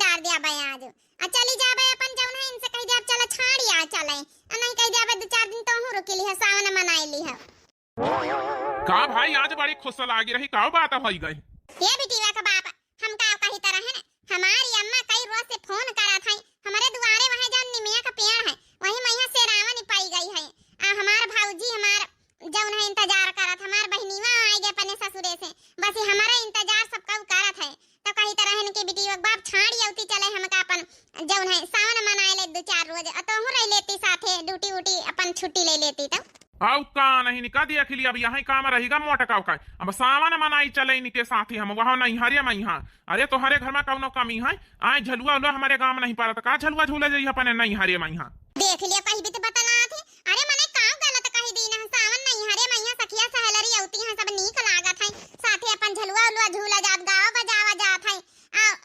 डार दिया बे आज चली जाबे अपन जौन है इनसे कह दिया चला छाड़ी आ चले नहीं कह दिया 2-4 दिन तो हूं रुकी ली है सावन मनाई ली है का भाई आज बड़ी खुश लागी रही का बात होई गई ये बिटिया का बाप हम का कही तरह है हमारी अम्मा कई रोज से फोन करा था हमारे दुआरे वहां जौन निमिया का पेड़ है वही मैया से रावण पाई गई है हमार भाऊजी हमार जौन है इंतजार करत हमार बहनीवा आई गए अपने ससुरे से बस हमारा इंतजार सबका करत है तो कही तरह है कि बिटिया बाप छाड़ी औती चले हमका अपन जौन है सावन मनाए ले 2-4 रोज तो हूं रह लेती साथे ड्यूटी उटी अपन छुट्टी ले लेती तो आउ का नहीं निका दिया खिली अब यहाँ काम रहेगा मोटकाव का अब सावन मनाई चले इनके साथ ही हम वहाँ नहीं हरे मैं यहाँ अरे तो हरे घर में कौनो कमी है आए झलुआ उलुआ हमारे गांव में नहीं पड़ा का झलुआ झूले जाइए अपने नहीं हरे मैं यहाँ देख लिया कहीं भी तो बता थे अरे मने काम गलत कही दी ना सावन नहीं हरे मैया सखिया सहेलरी औती हैं सब नीक लागत है साथे अपन झलुआ उलुआ झूला जात गाव बजावा जात है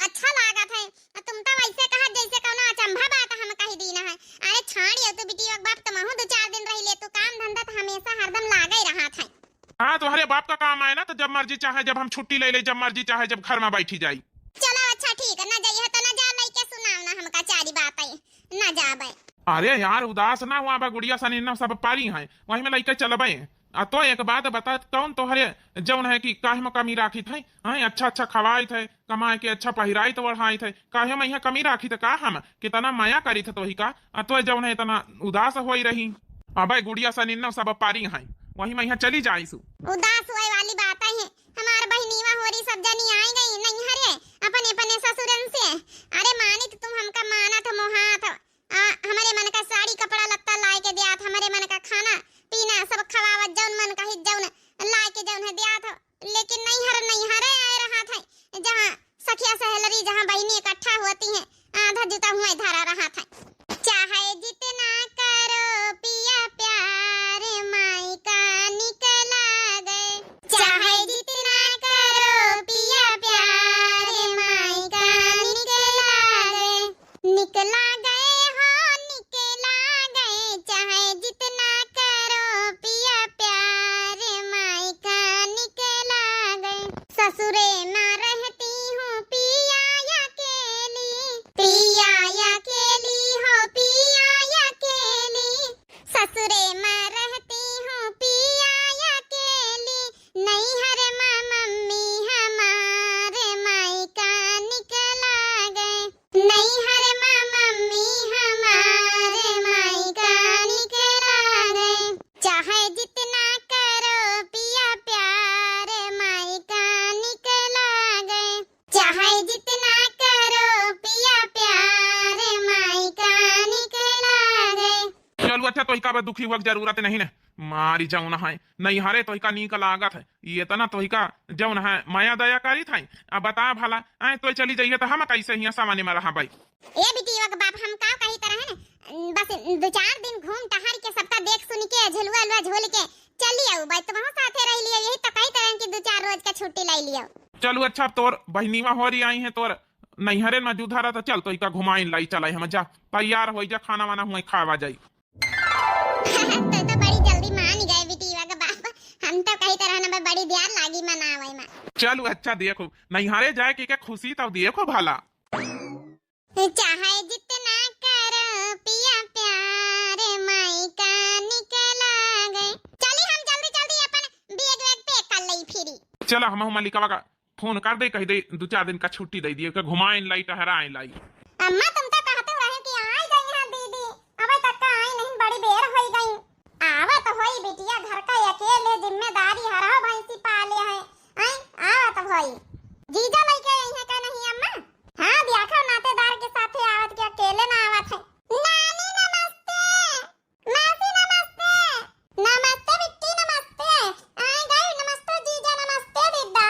अच्छा लागत है तुम तो वैसे कहा जैसे कोनो अचंभा बात हम कही दी ना है अरे छाड़ी तो बिटिया बाप तुम 2-4 दिन रह ले तो काम धंधा तो हमेशा हरदम लागे रहा था हाँ तो हरे बाप का काम है ना तो जब मर्जी चाहे जब हम छुट्टी ले ले जब मर्जी चाहे जब घर में बैठी जाई चलो अच्छा ठीक है ना जाइए तो ना जा लइके सुनाओ ना हमका चारी बात है ना जाबे अरे यार उदास ना हुआ बा गुड़िया सनी ना सब पारी है वही में लइके चलबे तो एक बात बता कौन तो हरे जौन है कि काहे में कमी राखी थे अच्छा अच्छा खवाई थे कमाए के अच्छा पहिराई तो बढ़ाई थे काहे में यहाँ कमी राखी थे का हम कितना माया करी थे तो ही का तो जौन है इतना उदास हो रही अबे गुड़िया सनी ना सब पारी है वही में यहाँ चली जाईसु उदास होए वाली बात है हमार बहनीवा होरी सब जनी आई गई नहीं हरे अपने अपने ससुरन से अरे मानी तो तुम हमका माना था मोहात हमारे मन का साड़ी कपड़ा लत्ता लाए के दिया था हमारे मन का खाना पीना सब खवावत जौन मन का ही जौन लाए के जौन है दिया था लेकिन नहीं हरे आए रहा था जहाँ सखिया सहेलरी जहाँ बहनी इकट्ठा होती हैं आधा जूता हुआ धरा रहा था चाहे जितना करो पिया प्यार माई का निकला गए चाहे जितना करो पिया प्यार माई का निकला गए हो निकला गए चाहे जितना करो पिया प्यार माई का निकला गए ससुरे में रहती हूँ पिया अकेली हो पिया अकेली ससुरे में रहती हूँ पिया अकेली नहीं हरे माँ मम्मी हमारे माई का निकला गए नहीं हरे माँ मम्मी हमारे माई का निकला गए चाहे जितना करो पिया प्यार माई का निकला गए चाहे जितना करो पिया प्यार माई का निकला गए चलो अच्छा तो इका दुखी हुआ जरूरत नहीं ना मारी जौन है नहीं हरे तो इका नीक लागत है ये तना तो इका जौन है माया दया करी था अब बता भला तो चली जाइए तो हम कैसे ही सामान्य में रहा भाई ए बिटिया का बाप हम का कही तरह है ना बस 2-4 दिन घूम टहर के सबका देख सुन के झलुआ उलुआ झोल के चली आऊ भाई तुम साथे रह लियो यही तो कही तरह की 2-4 रोज का छुट्टी ले लियो चलो अच्छा तोर बहनीवा हो रही आई है तोर नैहरे में मौजूद रहा तो चल तो इका घुमाई लाई चलाई हम जा तैयार हो जा खाना वाना हुआ खावा जाई तो बड़ी जल्दी मान गए बिटिया का बाप हम तो कही तरह ना बड़ी देर लागी मनावे में चलो अच्छा देखो नैहरे जाए की क्या खुशी तब देखो भला चाहे जितना करो पिया प्यार माई का निकला गए चली हम जल्दी जल्दी अपन बैग पैक कर लई फिरी चलो हम मलिकावा का फोन कर दे कह दे 2-4 दिन का छुट्टी दे दिए घुमाए लाई टहराए लाई अम्मा तुम तो कहते रहे कि आई गई हां दीदी अबे तक का आई नहीं बड़ी देर हो गई आवा तो होई बिटिया घर का अकेले जिम्मेदारी हरा भैंसी पाले है आई आवा तो होई जीजा लेके आई है का नहीं अम्मा हां देखो नातेदार के साथे आवत के अकेले ना आवत है नानी नमस्ते मासी नमस्ते नमस्ते बिट्टी नमस्ते आई गई नमस्ते जीजा नमस्ते दीदा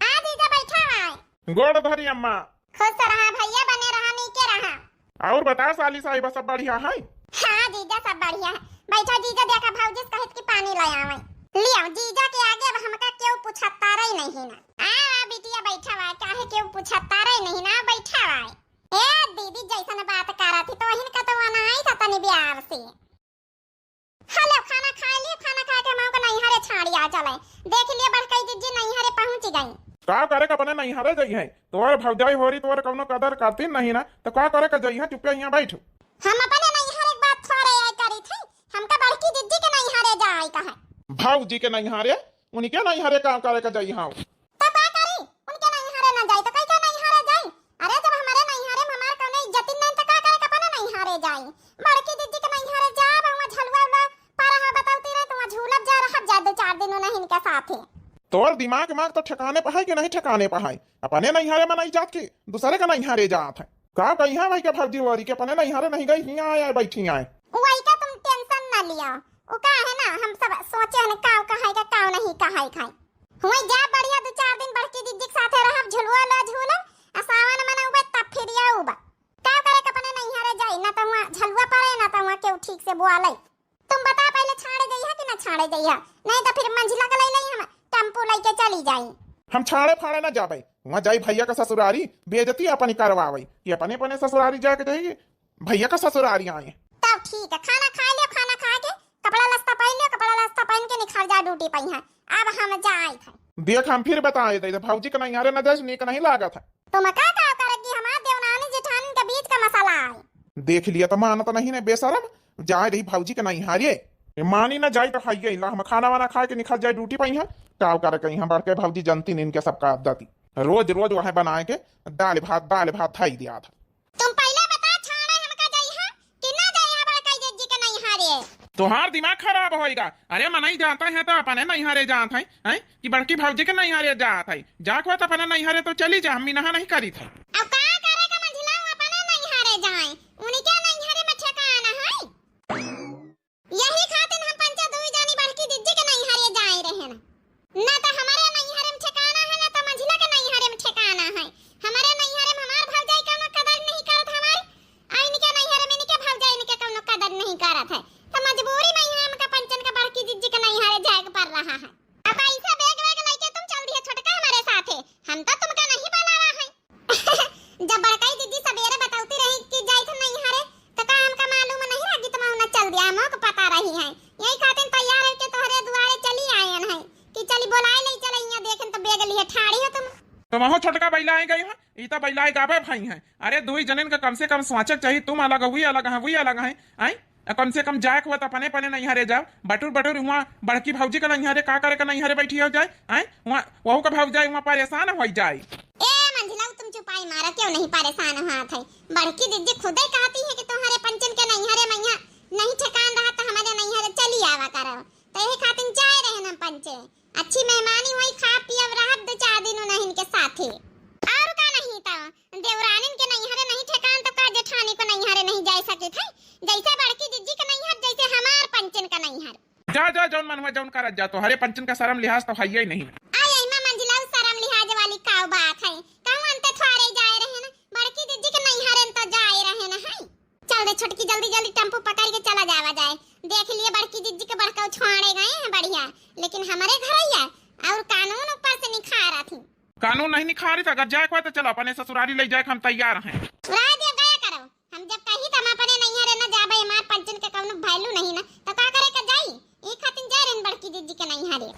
आ जीजा बैठा है गोड़ धरी अम्मा खुश रहा भैया बने रहा नीचे रहा और बता साली साहिबा सब बढ़िया है हाँ जीजा सब बढ़िया है बैठा जीजा देखा भाऊजी कहित की पानी ले आवे लिया जीजा के आगे अब हमका क्यों पूछता रही नहीं ना आ बिटिया बैठा हुआ काहे क्यों पूछता रही नहीं ना बैठा हुआ ए दीदी जैसन बात करा थी तो इनका तो आना आई था तनी बिहार से हेलो खाना खा लिया खाना खा के मां को नहीं हरे छाड़ी आ चले देख लिए बड़कई दीदी नहीं हरे पहुंच गई का करे का अपने नहीं हरे जाई है तोर भौजाई होरी तोर कौनो कदर करती नहीं ना तो का करे का जाई है चुपचाप यहाँ बैठ। हम अपने नहीं हरे एक बात थोड़े आए करी थी हमका बड़की दीदी के नहीं हरे जाए कहा भौजी के नहीं हरे उनके नहीं हरे काम करे का जाई हाँ तब का करी उनके नहीं हरे ना जाए तो कई का नहीं हरे जाए। अरे जब हमारे नहीं हरे हमार कौनो इज्जत नहीं तो का करे का अपने नहीं हरे जाए बड़की दीदी के नहीं हरे जा वहां झलवा उला पारा बताउती रहे तो झूलब जा रहा जा 2-4 दिन नहीं इनके साथ है। तोर दिमाग माग तो ठिकाने पर है कि नहीं ठिकाने पर है अपने नहीं हारे में नहीं जात के दूसरे का नहीं हारे जात है का कही है भाई के भौजी वारी के अपने नहीं हारे नहीं गई यहाँ आए बैठी आए वही का तुम टेंशन ना लिया वो का है ना हम सब सोचे हैं काव कहाई का काव नहीं कहाई खाई हुई जा बढ़िया 2-4 दिन बड़की दीदी के साथे रहब झुलवा ला झूला सावन मना उबे तब फिर या उबा का करे के अपने नहीं हारे जाई ना तो वहां झलवा पड़े ना तो वहां के ठीक से बुआ लाई तुम बता पहले छाड़े गई है कि ना छाड़े गई है नहीं तो फिर मंजिला का ले हम टेम्पो लेके चली जाई। हम छाड़े फाड़े ना जाबे वहाँ जाई भैया का ससुरारी बेइज्जती अपनी करवावे कि अपने अपने ससुरारी जाके जाइए भैया का ससुरारी आए तब ठीक है खाना खा लियो खाना खा के कपड़ा लस्ता पहन लियो कपड़ा लस्ता पहन के निखर जा ड्यूटी पे है अब हम जाए थे देख हम फिर बताए थे भौजी का नहीं हारे न जाए नीक नहीं लागत है तुम का करेगी हमार देवनानी जेठानी के बीच का मसाला है देख लिया तो मानत नहीं ने बेशरम जाए रही भौजी के नहीं हारे मानी ना जाए तो खाइए हम खाना वाना खा के निकल जाए ड्यूटी पर का करे कहीं हम बढ़ के भौजी जनती नहीं इनके सबका आदती रोज रोज वह बनाए के दाल भात थाई दिया था। तुम पहले बता छाड़े हमका जाई है कि ना जाई है बड़का दीदी के नहीं हारे तोहार दिमाग खराब होएगा। अरे मनाई जाता है तो अपने नहीं हारे जात है कि बड़की भौजी के नहीं हारे जात है जाको तो अपने नहीं हारे तो चली जा हम नहा नहीं करी था अब का करे का मंझिला अपने नहीं हारे जाए उनके नहीं हारे में ठिकाना है यही खातिर हम पंचा दुई जानी बड़की दीदी के नहीं हारे जाए रहे ना तो हमारे नहीं हारे में ठिकाना है ना तो मंझिला के नहीं हारे में ठिकाना है हमारे नहीं हारे में हमार भौजाई कोनो कदर नहीं करत हमारी आइन के नहीं हारे में इनके भौजाई इनके कोनो कदर नहीं करत है तो मजबूरी में है हमका पंचन का बड़की दीदी के नहीं हारे जाए पड़ रहा है। अब ऐसा बैग वैग लेके तुम चल दिए छोटका हमारे साथ है हम तो तुमका नहीं बुलावा है जब बड़काई दीदी सवेरे बताती रही कि जाई तो नहीं हारे तो का हमका मालूम नहीं रहा कि तुम ना चल दिया हमको पता रही है यही खातिर तैयार है कि तोहरे दुआरे चली आयन है कि चली बुलाए ले चले यहां देखें तो बेग लिए ठाड़ी हो तुम तो वहाँ छोटका बैला आई गई है इता बैला गावे भाई है। अरे दुई जनन का कम से कम स्वाचक चाहिए तुम अलग हुई अलग है वही अलग है आई कम से कम जाए हुआ तो अपने अपने नहीं हरे जाओ बटूर वहाँ बड़की भौजी का नहीं हरे का करे का नहीं हरे बैठी हो जाए आई वहाँ वहू का भौजाई वहाँ परेशान हो जाए। ए मंझिला तुम चुपाई मारा क्यों नहीं परेशान हाथ है बड़की दीदी खुद ही कहती है कि तुम्हारे पंचन के नहीं हरे मैया नहीं ठिकान रहा तो हमारे नहीं हरे चली आवा करो तो यही खातिर जाए रहे ना पंचे अच्छी मेहमानी हुई खा पिया रहा 2-4 दिन नहीं इनके साथ ही और का नहीं था देवरानी के नहीं हरे नहीं ठिकान तो का जेठानी को नहीं हरे नहीं जा सके थे जैसे बड़की दीदी का नहीं हर जैसे हमार पंचन का नहीं हर जा जौन मन हुआ जौन कर जा तो हरे पंचन का शर्म लिहाज तो है ही नहीं आई मां मंजिला शर्म लिहाज वाली का बात है कहूं अंत थोड़े जाए रहे ना बड़की दीदी के नहीं हरे तो जाए रहे ना है चल रे छोटकी जल्दी टेम्पो पकड़ के चला जावा जाए देख लिए बड़की दीदी के बड़का छोड़े गए हैं बढ़िया लेकिन हमारे घर ही है और कानून ऊपर से निखारा थी कानून नहीं निखारी था अगर जाए को तो चलो अपने ससुरारी ले जाए हम तैयार हैं राय दे गया करो हम जब कही तो हम अपने नहीं हरे ना जाबे हमार पंचन के कौनो वैल्यू नहीं ना तो का करे का जाई ई खातिर जा रे बड़की दीदी के नहीं हरे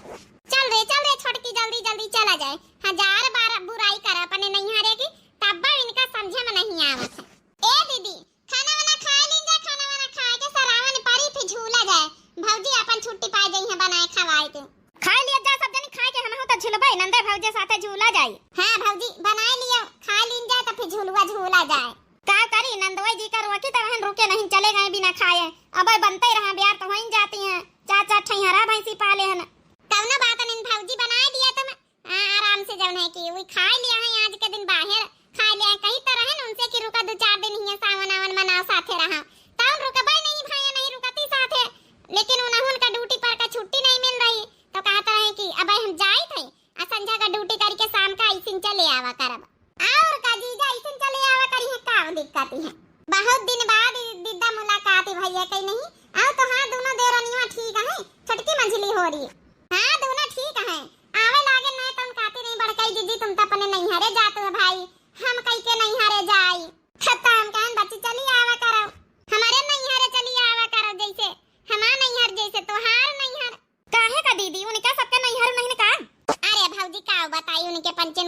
चल रे छोटकी जल्दी चला जाए 1000 बार बुराई कर अपने नहीं हरे की तब इनका समझे में नहीं आवत है। ए दीदी खाना वाना खा लीजिए खाना वाना खा के सरावन पारी पे झूला जाए भौजी अपन छुट्टी पा गई है बनाए खवाए के खा लिया जा सब जन खा के हम हो तो झुलबे नंदे भौजी साथे झूला जाई हां भौजी बनाए लियो खा लीन जा तो फिर झूला जाए का करी नंदोई जी का रोकी तो वहन रुके नहीं चले गए बिना खाए अब बनते रहा बिहार तो वहीं जाती हैं चाचा ठैहरा भैंसी पाले हन कौनो बात नहीं भौजी बनाए दिया तुम आराम से जौन है कि वही खा लिया है आज के दिन बाहर खा लिया कहीं तो रहे उनसे कि रुका 2-4 दिन ही सावन आवन मनाओ साथे रहा तब रुकबे नहीं भाई नहीं रुकती साथे लेकिन उन्होंने का ड्यूटी पर का छुट्टी नहीं मिल रही तो कहता रहे कि अब हम जाए थे संध्या का ड्यूटी करके शाम का ऐसे चले आवा करब और का जीजा ऐसे चले आवा करी है का दिक्कत है बहुत दिन बाद दीदा मुलाकात भैया कहीं नहीं आओ तो हां दोनों देरनिया ठीक है छटकी मंझली हो रही हां दोनों ठीक है आवे लागे नहीं तुम कहते नहीं बड़काई दीदी तुम तो अपने नहीं हरे जाते हो भाई हम कहीं के नहीं हरे जाई खत्ता हम कहन बच्ची चली आवा करो हमारे नहीं हरे चली आवा करो जैसे हमार नहीं हर जैसे तोहार नहीं हर काहे का दीदी उनका सबके नहीं हर नहीं का अरे भौजी का बताई उनके पंचे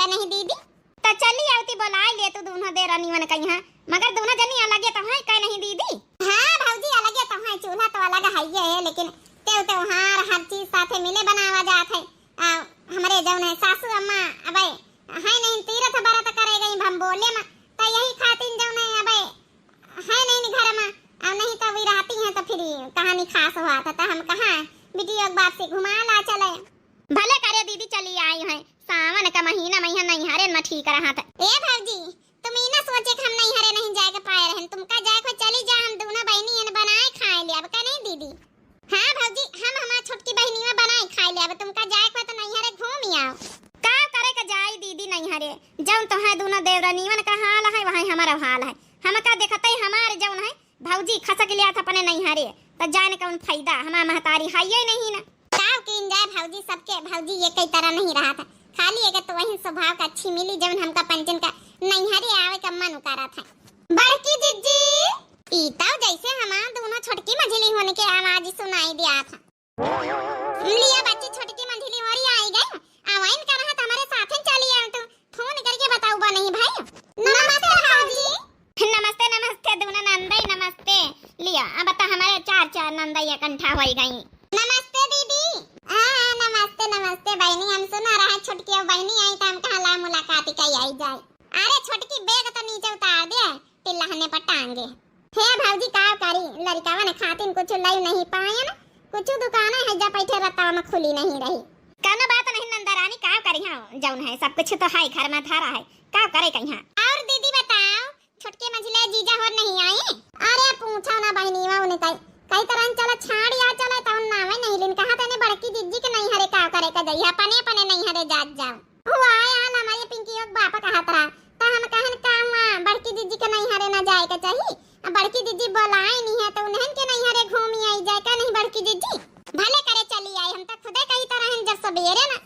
नहीं दीदी? तो चली आवती बोलाई ले तू दोनों दे रनीवन कहीं है, मगर दोनों जनी अलग तो है कहीं नहीं दीदी? हाँ भौजी अलग तो है, चूल्हा तो अलग है लेकिन त्योहार हर चीज साथे मिले बनावा जात है। हमारे जौन है सासू अम्मा अबे है नहीं तीरथ व्रत करे गई हम बोले में तो यही खातिर जौन है अबे है नहीं घर में और नहीं तो वी रहती है तो फिर कहानी खास हुआ था तो हम कहा बेटी एक बार से घुमा ला चले। भले करे दीदी चली आई है, सावन का महीना महीना नहीं हरे न ठीक रहा था। ए भौजी तुम ही ना सोचे कि हम नहीं हरे नहीं जाए के पाए रहन, तुमका जाए को चली जा, हम दोनों बहनी है बनाए खाए ले अब का नहीं दीदी? हाँ भौजी हम हमार छोटकी बहनी में बनाए खाए ले अब तुमका जाए को तो नहीं हरे घूम ही आओ। का करे का जाई दीदी नहीं हरे, जौन तो है दोनों देवरानीवन का हाल है वही हमारा हाल है। हम का देखते हमारे जौन है भौजी खसक लिया था अपने नहीं हरे तो जाने का उन फायदा हमार महतारी है ही नहीं ना। ताव किन जाए भौजी सबके भौजी ये कई तरह नहीं रहा था, खाली एक तो वही स्वभाव का अच्छी मिली जौन हमका पंचन का नहीं हरे आवे का मन उकारा था। बड़की जिज्जी ईताव जैसे हमार दोनों छोटकी मझली होने के आवाज सुनाई दिया था। लिया बच्ची छोटकी मझली होरी आई गई, आवाइन कर रहा हमारे साथ चली आओ तो फोन करके बताओ बा नहीं भाई। नमस्ते भौजी। नमस्ते नमस्ते दोनों नंदई नमस्ते। लिया अब तो हमारे चार नंदई इकट्ठा हो गई। नमस्ते दीदी। नमस्ते नमस्ते बहनी, हम सुना रहा है छोटकी अब बहनी आई तो हम कहा ला मुलाकात का आई जाए। अरे छोटकी बैग तो नीचे उतार दे पिल्लाहने पर टांगे। हे भौजी का करी लड़कावा ने खातिन कुछ लाई नहीं पाए ना, कुछ दुकान है जा बैठे रता में खुली नहीं रही। काना बात नहीं नंदरानी का करी हां जौन है सब कुछ तो है घर में धारा है का करे कहीं। और दीदी बताओ छोटके मझले जीजा हो नहीं आए? अरे पूछो ना बहनी वा उन्हें कई तरह चला छाड़ या चला तो नावे नहीं लिन कहा तने बड़की जिज्जी के नहीं हरे का करे का जइया पने पने नहीं हरे जात जाओ हुआ यार हमारे पिंकी एक बाप कहा था तो हम कहन कावा बड़की जिज्जी के नहीं हरे ना जाए का चाहिए। अब बड़की जिज्जी बोलाई नहीं है तो उन्हें के नहीं हरे घूमी आई जाए का नहीं बड़की जिज्जी भले करे चली आई, हम तो खुदे कई तरह हैं जब सबेरे ना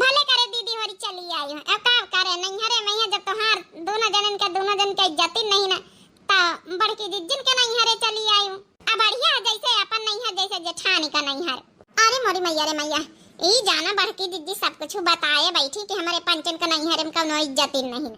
भले करे दीदी होरी चली आई है अब का करे नहीं हरे मैं जब तोहार दोनों जन के इज्जत नहीं ना तो बड़की जिज्जी के नहीं हरे चली आई अब बढ़िया जैसे अपन नहीं है जैसे जेठानी का नहीं है। अरे मोरी मैया रे मैया ई जाना बड़की दीदी सब कुछ बताए बैठी कि हमारे पंचन का नहीं है कौनो इज्जत नहीं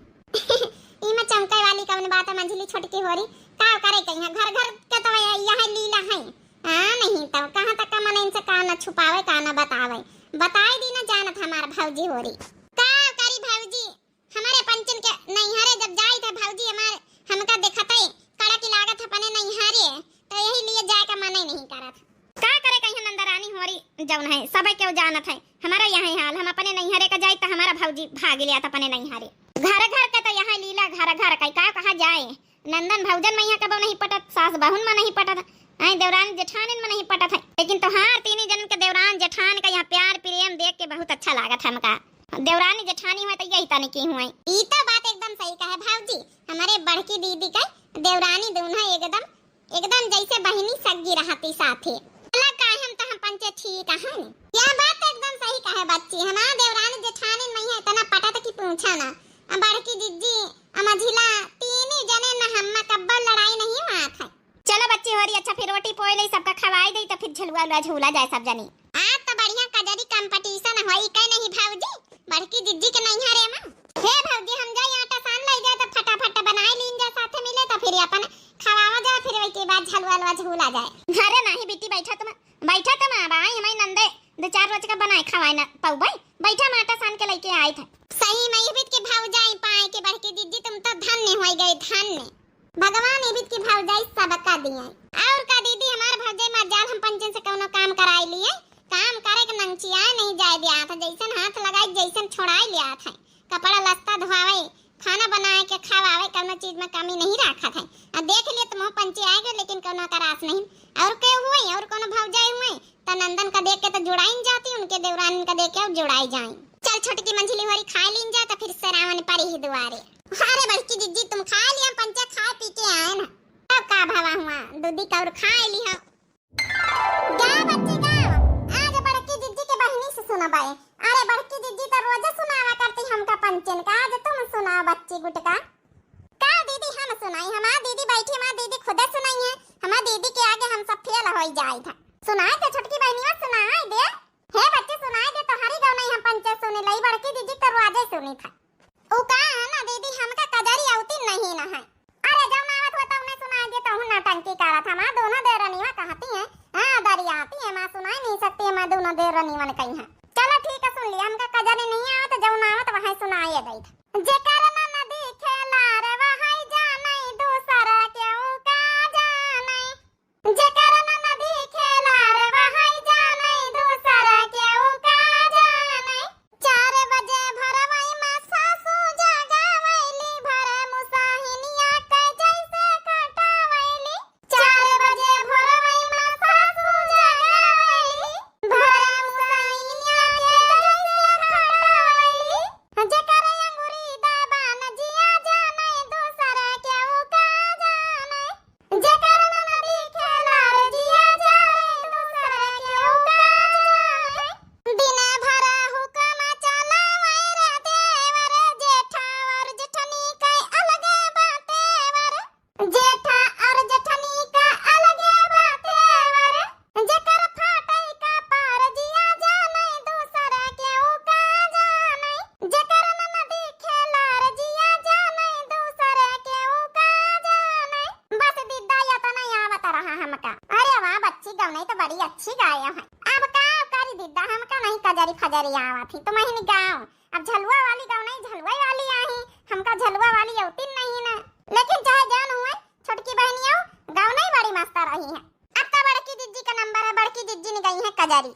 ई में चमके वाली कौन बात है मंझली छोटकी होरी का करे कहीं घर घर के तो यह लीला है। हां नहीं तो कहां तक मन इनसे का न छुपावे का न बतावे बताई दी ना जानत हमार भौजी होरी का करी भौजी हमारे पंचन के नहीं हरे जब जाई थे भौजी हमारे हमका देखते कड़ा की लागत अपने नहीं हरे तो यही लिए जाए का मन ही नहीं करत। का करे कहीं नंदरानी होरी जौन है सब क्यों जानत है हमारा यही हाल, हम अपने नहीं हरे का जाए तो हमारा भौजी भाग लिया था अपने नहीं हरे घर घर का तो यहाँ लीला घर घर का कहा जाए नंदन भौजन मैया कब नहीं पटत, सास बहुन में नहीं पटत, आई देवरान जेठान में नहीं पटत है, लेकिन तो हार तीन जन के देवरान जेठान का यहाँ प्यार प्रेम देख के बहुत अच्छा लागत है हमका। देवरानी जेठानी हुआ तो यही तने की हुआ ई तो बात एकदम सही कहे भौजी, हमारे बड़की दीदी का देवरानी दोनों एकदम जैसे बहनी सगी रहती साथे अलग का हम तो हम पंचे ठीक है। यह बात एकदम सही कहे बच्ची, हमारा देवरानी जेठानी में है इतना पटत की पूछा ना बड़की जिज्जी मझिला तीन जने न हममा कब्बल लड़ाई नहीं हुआ था। चलो बच्ची होरी अच्छा फिर रोटी पोई ले सबका खवाई दे तो फिर झलुआ झूला जाए सब जनी। आज तो बढ़िया कजरी कंपटीशन होई कई नहीं भौजी बड़की जिज्जी के नहीं हरे मां। हे भौजी हम जाई आटा सान ले जाए तो फटाफट बनाई लीन जा साथे मिले तो फिर अपन खवावा जाए फिर वही के बाद झलुआ झूला जाए। अरे नहीं बेटी बैठा तुम आई हमारी नंदे दो चार रोज का बनाए खवाए ना पाऊ भाई बैठा माटा सान के लेके आए थे। सही में ये के भौजाई पाए के बड़की जिज्जी तुम तो धन्य हो गए धन्य, भगवान ये की भौजाई सबका दिए। और का दीदी हमार भौजाई मजाल हम पंचन से कोनो काम कराई लिए काम करे के नंचिया नहीं जाए दिया था जैसन हाथ लगाई जैसन छोड़ाई लिया था कपड़ा लत्ता धोवावे खाना बनाए के खवावे कोनो चीज में कमी नहीं रखा था। अब देख लिए तुम पंचे आए गए लेकिन कोनो का रास नहीं और के हुए और कोनो भौजाई हुए तो नंदन का देख के तो जुड़ाई जाती उनके देवरान का देख के जुड़ाई जाए। चल छोटकी मंझली होरी खा लीन जा तो फिर सरावन पर ही दुआरे। अरे बड़की जिज्जी तुम खा लिया पंचा खा पी के आए ना तब का भावा हुआ दूधी का और खा ली हो गा बच्ची गा आज बड़की जिज्जी के बहनी से सुना बाए। अरे बड़की जिज्जी तो रोज सुनावा करती हमका पंचन का आज तुम सुनाओ बच्ची गुटका का दीदी हम सुनाई हमार दीदी बैठी हमार दीदी खुद सुनाई है हमार दीदी के आगे हम सब फेल हो जाए था। सुनाए तो छोटकी बहनी सुनाए दे हे बच्चे सुनाए दे तो हरी गाँव नहीं हम पंचायत सुने लाई बड़की दीदी दरवाजे सुनी था ऊ का है ना दीदी हमका कजरी औती नहीं ना है। अरे जब आवत होता उन्हें सुनाई दे तो हूं नौटंकी करा था। मां दोनों देरनिया कहती हैं हां दरियाती है मां सुनाई नहीं सकती है। मां दोनों देरनिया ने कही है। चलो ठीक है सुन लिया हमका कजरी नहीं आवत जब आवत वहां सुनाई दे। जेकर ना नदी खेला रे वहां जाने दूसरा क्यों का जाने। जेकर ना नदी खेला रे वहां जाने दूसरा क्यों का जाने। 4 बजे भरवाई में सासू जगावैली भरे मुसाहिनिया के जैसे कटावैली। 4 बजे भरवाई में सासू जगावैली भरे मुसाहिनिया के जैसे कटावैली। जेकर अंगूरी दबान जिया जाने दूसरा क्यों का जाने। जेकर नदी खेला रे जिया जाने दूसरा क्यों का जाने। दिने भर हुक्म चलावै रे देवर जेठा और जेठनी के अलगे बातेवर। जेठा और जेठनी का अलगे बातेवर। जेकर फाटै का पार जिया जाने दूसरा क्यों का जाने। जेकर नदी खेला रे जिया जाने दूसरा क्यों का जाने। बस दीदा या तो नहीं आवत रहा हमका। अरे वाह बच्ची गौनई तो बड़ी अच्छी गाया है। अब का करी दीदा हमका नहीं कजरी फजरी आवत थी तो मैं ही गाऊं। अब झलुआ वाली गौनई झलुआ वाली आई हमका झलुआ वाली औती नहीं ना। लेकिन चाहे जान हुए छोटकी बहनियों गौनई बड़ी मस्त रही है। अब का बड़की जिज्जी का नंबर है। बड़की जिज्जी ने गई है कजरी।